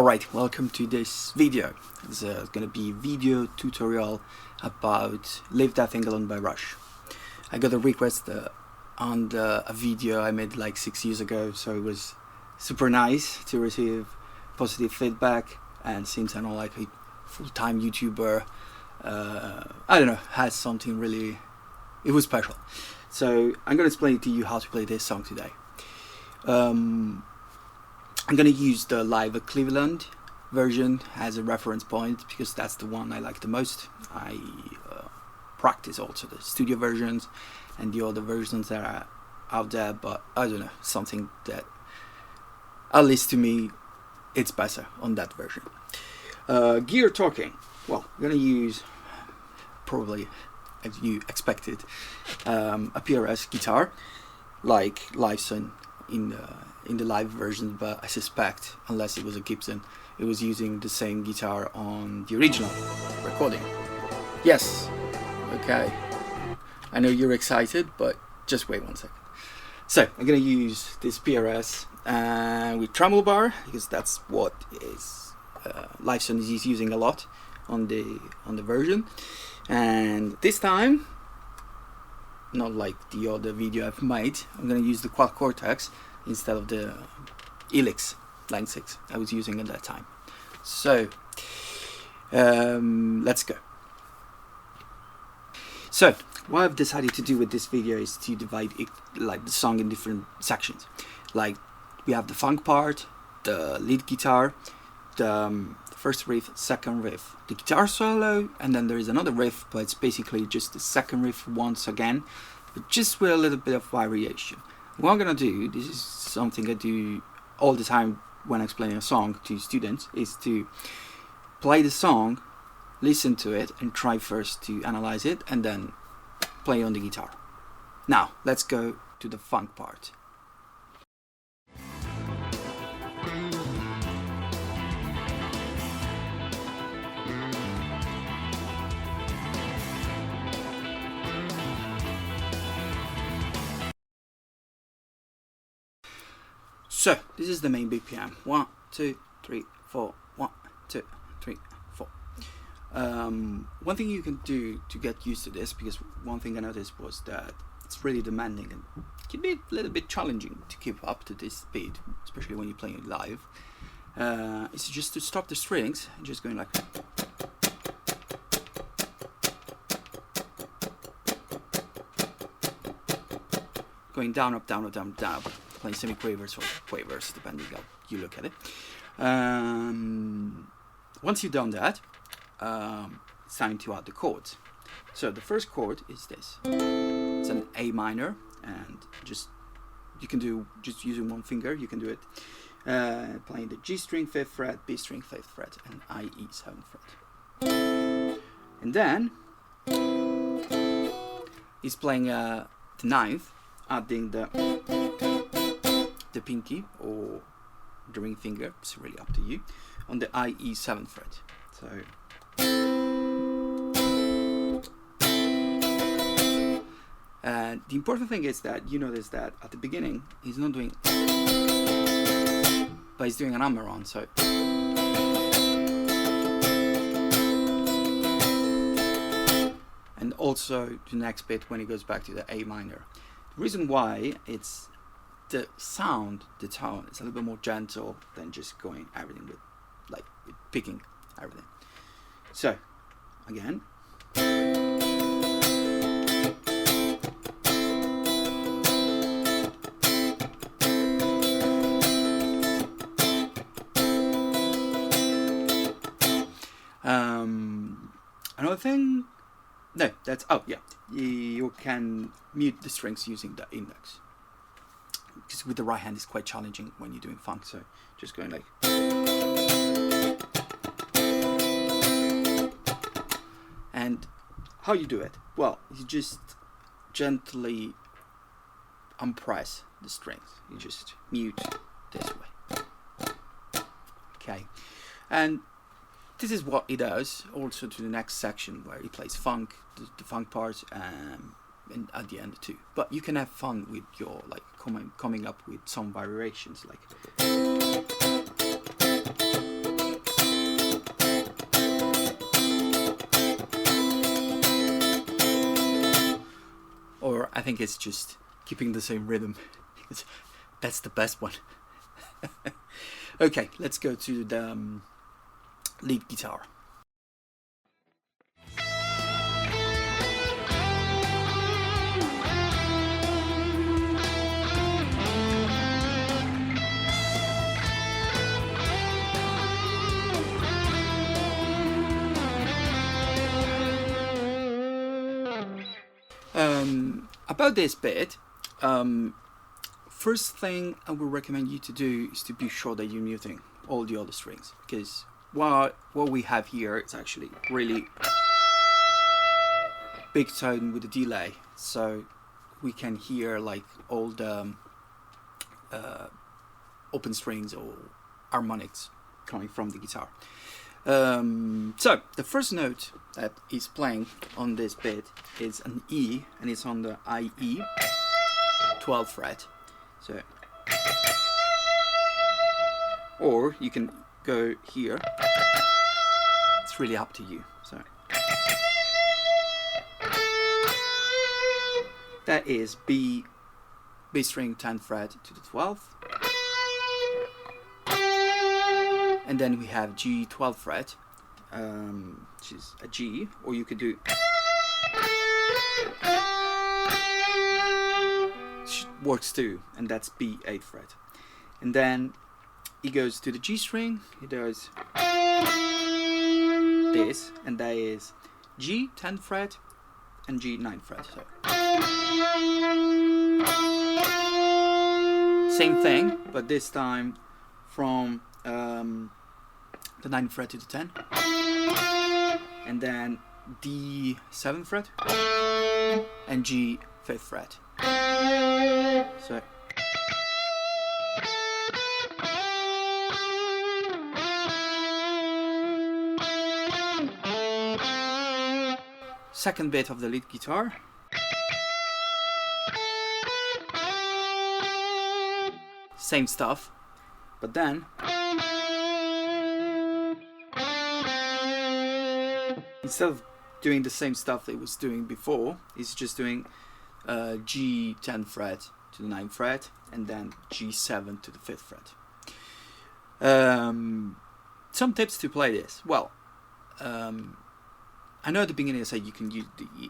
Alright, welcome to this video. It's gonna be a video tutorial about Leave That Thing Alone by Rush. I got a request on a video I made like 6 years ago, so it was super nice to receive positive feedback, and since I'm not like a full-time YouTuber, I don't know, has something really, it was special. So I'm gonna explain to you how to play this song today. I'm gonna use the live Cleveland version as a reference point because that's the one I like the most. I practice also the studio versions and the other versions that are out there, but I don't know, something that, at least to me, it's better on that version. Gear talking. Well, I'm gonna use, probably as you expected, a PRS guitar, like Liveson in the live version, but I suspect, unless it was a Gibson, it was using the same guitar on the original recording. Yes, okay, I know you're excited, but just wait 1 second. So I'm gonna use this PRS with tremolo bar, because that's what is Liveson is using a lot on the version. And this time, not like the other video I've made, I'm gonna use the Quad Cortex instead of the Helix Line 6 I was using at that time. So let's go. So what I've decided to do with this video is to divide it, like the song, in different sections. Like we have the funk part, the lead guitar, the first riff, second riff, the guitar solo, and then there is another riff, but it's basically just the second riff once again, but just with a little bit of variation. What I'm gonna do, this is something I do all the time when explaining a song to students, is to play the song, listen to it, and try first to analyze it, and then play on the guitar. Now, let's go to the funk part. So this is the main BPM. 1, 2, 3, 4. 1, 2, 3, 4. One thing you can do to get used to this, because one thing I noticed was that it's really demanding and it can be a little bit challenging to keep up to this speed, especially when you're playing it live. It's just to stop the strings and just going like. Going down, up, down, up, down, down, up. Playing semi-quavers or quavers, depending how you look at it. Once you've done that, it's time to add the chords. So the first chord is this. It's an A minor, and you can do just using one finger. You can do it playing the G string 5th fret, B string 5th fret, and IE 7th fret. And then he's playing the 9th, adding the pinky or the ring finger, it's really up to you, on the IE 7th fret. So and the important thing is that you notice that at the beginning he's not doing, but he's doing an hammer on. So and also the next bit when he goes back to the A minor. The reason why it's the sound, the tone, is a little bit more gentle than just going everything with, like, with picking everything. So, again. Another thing, no, that's, oh yeah, you can mute the strings using the index. Because with the right hand it's quite challenging when you're doing funk, so just going like. And how you do it? Well, you just gently unpress the strings. You just mute this way. Okay, and this is what he does also to the next section where he plays funk, the funk part, and at the end too. But you can have fun with your, like, coming up with some variations, like I think it's just keeping the same rhythm. That's the best one. Okay, let's go to the lead guitar. About this bit, first thing I would recommend you to do is to be sure that you're muting all the other strings, because what we have here is actually really big tone with a delay, so we can hear like all the open strings or harmonics coming from the guitar. So the first note that is playing on this bit is an E, and it's on the IE 12th fret. So, or you can go here. It's really up to you. So that is B string 10th fret to the 12th. And then we have G 12th fret, which is a G, or you could do, which works too, and that's B 8th fret. And then he goes to the G string, he does this, and that is G 10th fret and G 9th fret. So same thing, but this time from the 9th fret to the 10, and then D 7th fret and G 5th fret. So second bit of the lead guitar. Same stuff, but then instead of doing the same stuff it was doing before, it's just doing G 10th fret to the 9th fret and then G7 to the 5th fret. Some tips to play this. Well, I know at the beginning I said you can use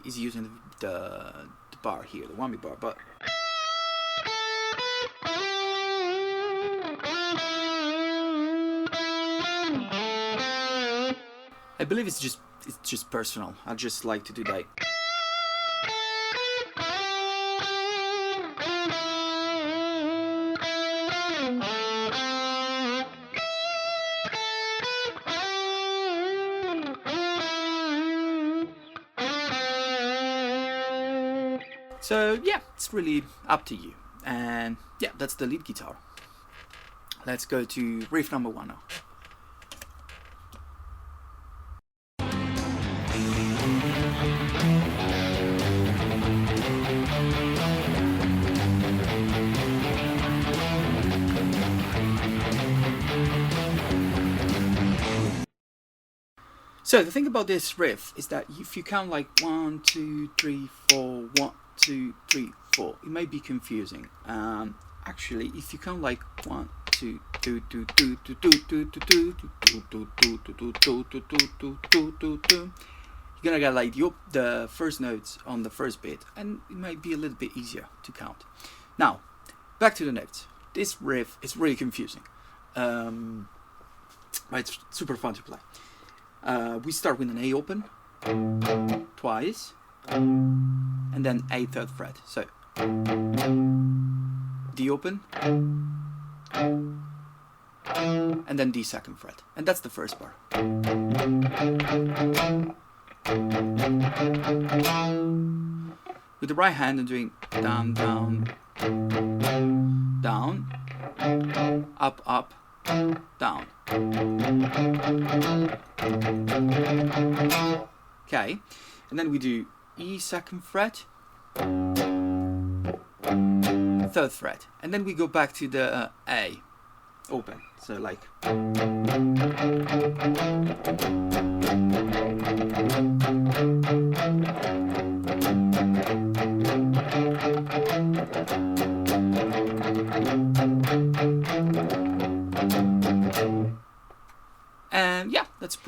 is using the bar here, the whammy bar, but I believe it's just personal. I just like to do that. So yeah, it's really up to you. And yeah, that's the lead guitar. Let's go to riff number 1 now. So the thing about this riff is that if you count like 1, 2, 3, 4, 1, 2, 3, 4, it may be confusing. Actually, if you count like 1, 2, 2, 2, 2, 2, 2, 2, 2, 2, 2, you're gonna get like the first notes on the first bit, and it might be a little bit easier to count. Now, back to the notes. This riff is really confusing, but it's super fun to play. We start with an A open twice, and then A 3rd fret. So D open, and then D 2nd fret, and that's the first bar. With the right hand, I'm doing down, down, down, up, up, down. Okay, and then we do E 2nd fret, 3rd fret, and then we go back to the A open. So like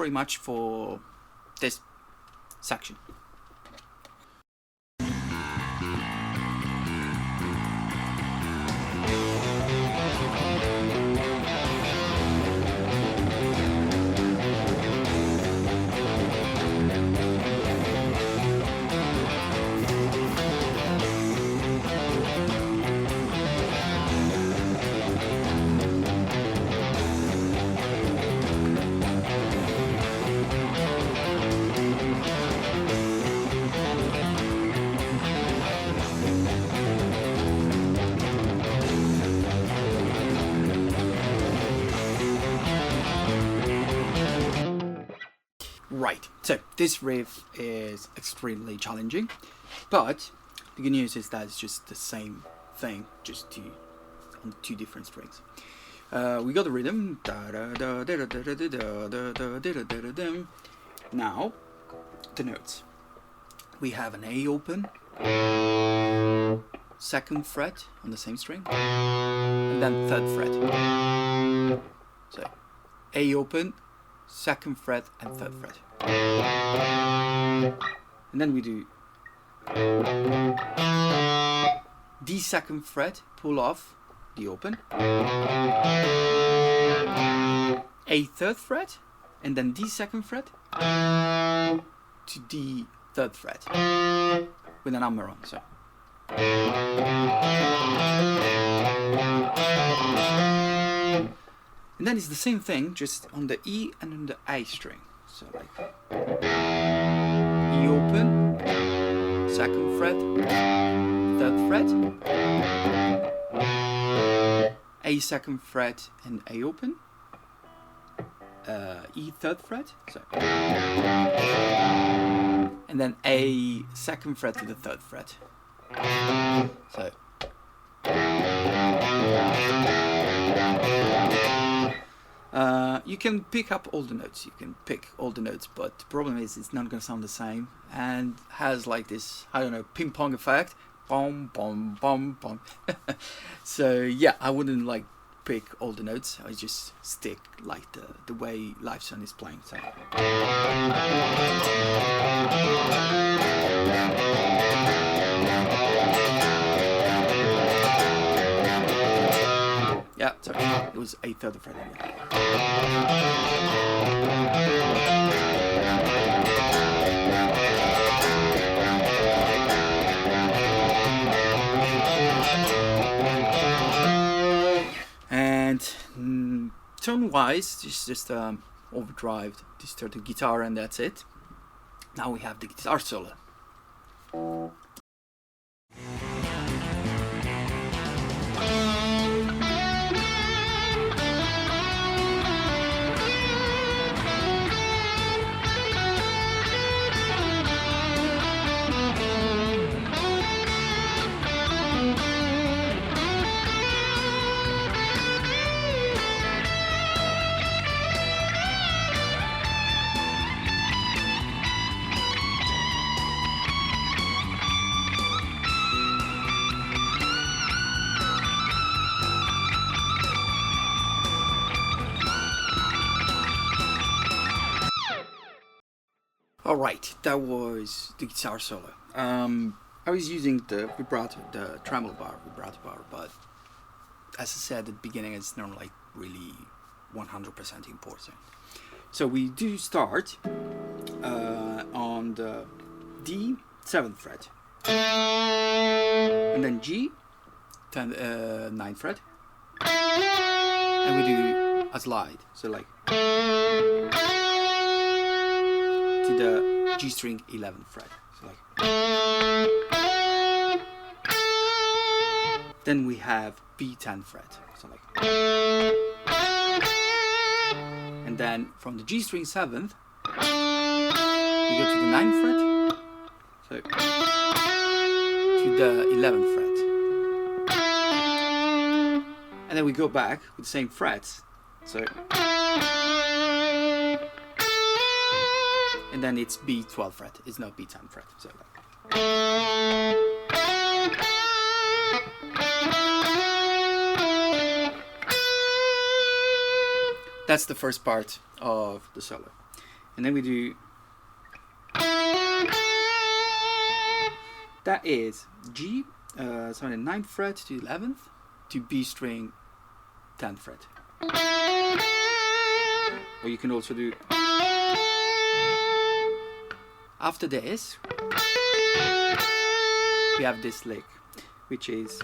pretty much for this section. Right, so this riff is extremely challenging, but the good news is that it's just the same thing, just on two different strings. We got the rhythm. Now, the notes. We have an A open, second fret on the same string, and then third fret. So, A open, second fret and third fret. And then we do D second fret, pull off the open, A third fret, and then D second fret to D third fret with an hammer on. So. And then it's the same thing, just on the E and on the A string. So like E open, second fret, third fret, A second fret and A open, E third fret, so, and then A second fret to the third fret. So. You can pick up all the notes, but the problem is it's not going to sound the same and has like this, I don't know, ping pong effect. Boom, boom, boom, boom. So yeah, I wouldn't like pick all the notes, I just stick like the way Lifeson is playing. So. Yeah, sorry, it was A third fret again. And tone-wise, it's just overdrive, distorted guitar, and that's it. Now we have the guitar solo. Alright, that was the guitar solo. I was using the vibrato, the tremolo bar, vibrato bar, but as I said at the beginning, it's not like really 100% important. So we do start on the D 7th fret, and then G 9th fret, and we do a slide, so like to the G string 11th fret, so like. Then we have B 10th fret, so like. And then from the G string 7th, we go to the 9th fret, so to the 11th fret, and then we go back with the same frets, so. And then it's B 12th fret, it's not B 10th fret, so like. That's the first part of the solo. and then we do. That is G, sorry, 9th fret to 11th to B string 10th fret. Or you can also do. After this, we have this lick, which is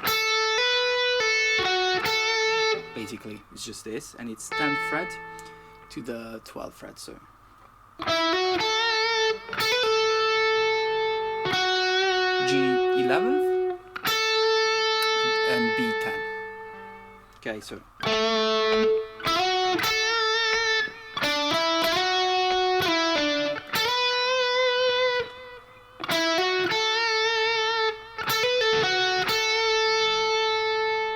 basically it's just this, and it's 10th fret to the 12th fret. So. G11th and B10. Okay, so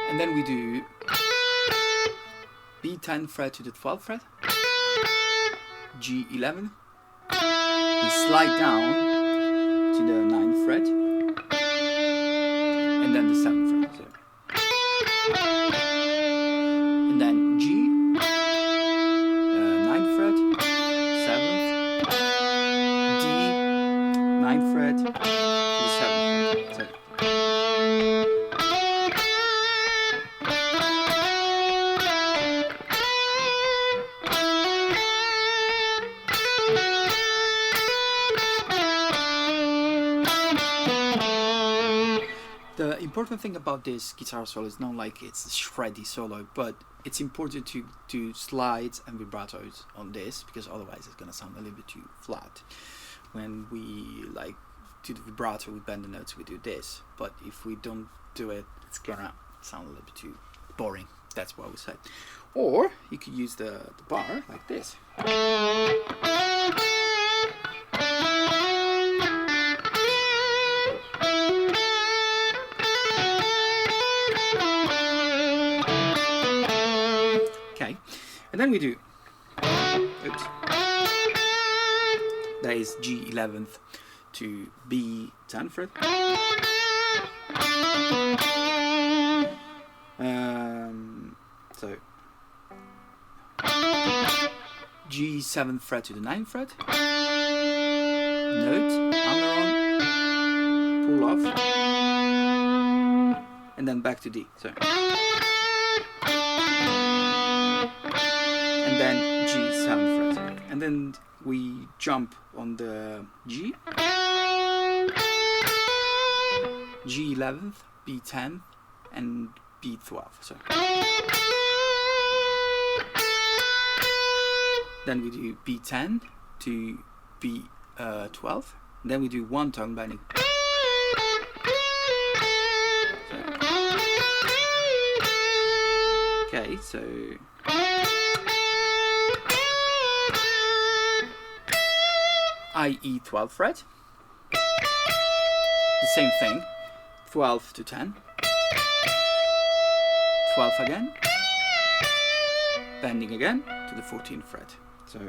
and then we do B10 fret to the 12th fret, G11, we slide down to the 9th fret, and then the 7th fret. So. And then G, 9th fret, 7th, D, 9th fret, to the 7th fret. So. The important thing about this guitar solo is not like it's a shreddy solo, but it's important to do slides and vibratos on this, because otherwise it's gonna sound a little bit too flat. When we like do the vibrato, we bend the notes, we do this, but if we don't do it, it's gonna sound a little bit too boring. That's what we said. Or you could use the bar like this. Okay, and then we do, oops, that is G11th to B10 fret, so G7th fret to the 9th fret, note, hammer on, pull off, and then back to D, so. And then G7th fret, and then we jump on the G, G11th, B10th, and B12. So then we do B10 to B12, and then we do one tone bending. So. Okay, so. I.e. 12th fret, the same thing, 12 to 10, 12 again, bending again to the 14th fret. So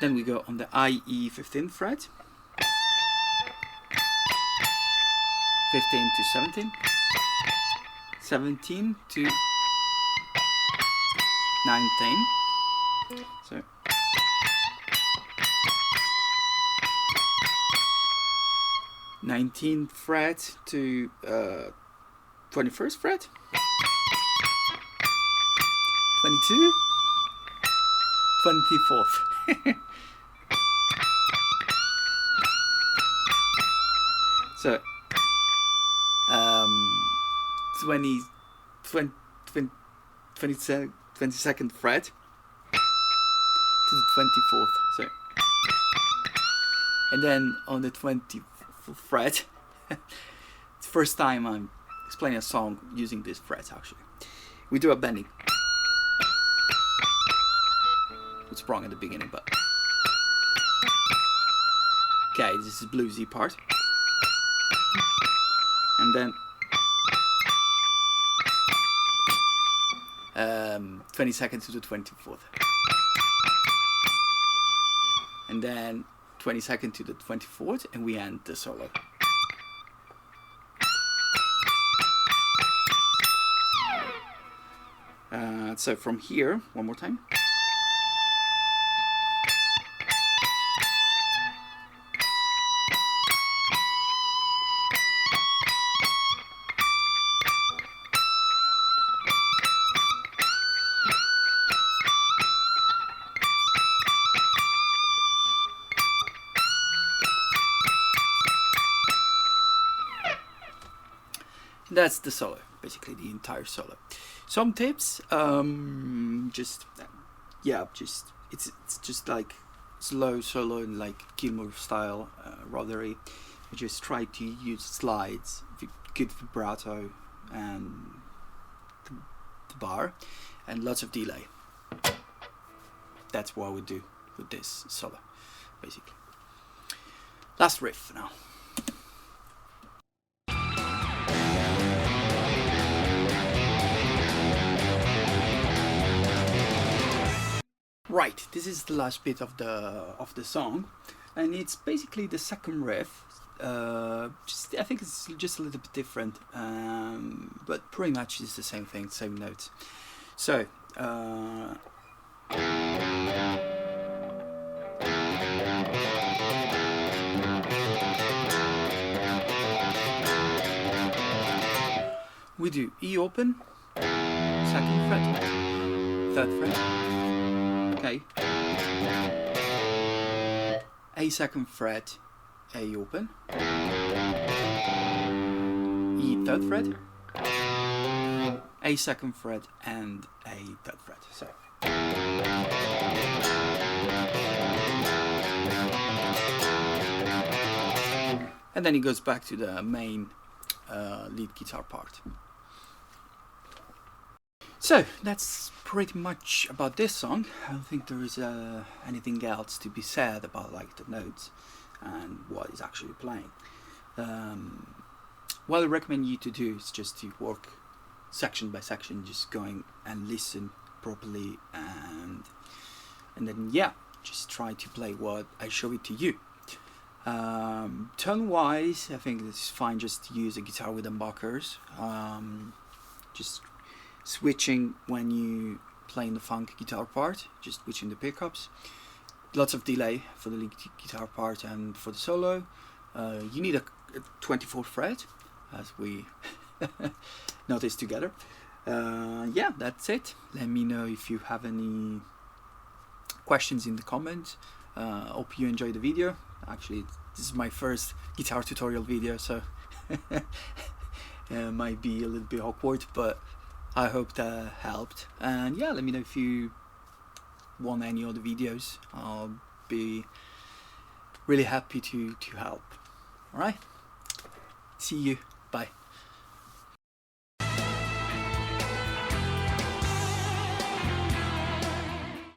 then we go on the I.E. 15th fret, 15 to 17, 17 to 19, so 19th fret to 21st fret, 22, 24th. So 22nd fret to the 24th. So, and then on the 24th fret, it's the first time I'm explaining a song using this fret. Actually, we do a bending. It's wrong at the beginning, but okay, this is bluesy part. And then 22nd to the 24th, and then 22nd to the 24th, and we end the solo. So from here, one more time. That's the solo, basically the entire solo. Some tips, it's just like slow solo and like Gilmour style, rotary. I just try to use slides, good vibrato, and the bar, and lots of delay. That's what I would do with this solo, basically. Last riff now. Right, this is the last bit of the song, and it's basically the second riff. I think it's just a little bit different, but pretty much it's the same thing, same notes. So. We do E open, second fret, third fret, okay, A second fret, A open, E third fret, A second fret, and A third fret. So. And then it goes back to the main lead guitar part. So that's pretty much about this song. I don't think there is anything else to be said about like the notes and what is actually playing. What I recommend you to do is just to work section by section, just going and listen properly, and then just try to play what I show it to you. Tone wise, I think it's fine just to use a guitar with humbuckers. Just switching when you playing the funk guitar part, just switching the pickups. Lots of delay for the lead guitar part, and for the solo you need a 24th fret, as we noticed together. That's it. Let me know if you have any questions in the comments. Hope you enjoyed the video. Actually, this is my first guitar tutorial video, so it might be a little bit awkward, but I hope that helped. And let me know if you want any other videos. I'll be really happy to help. Alright, see you, bye.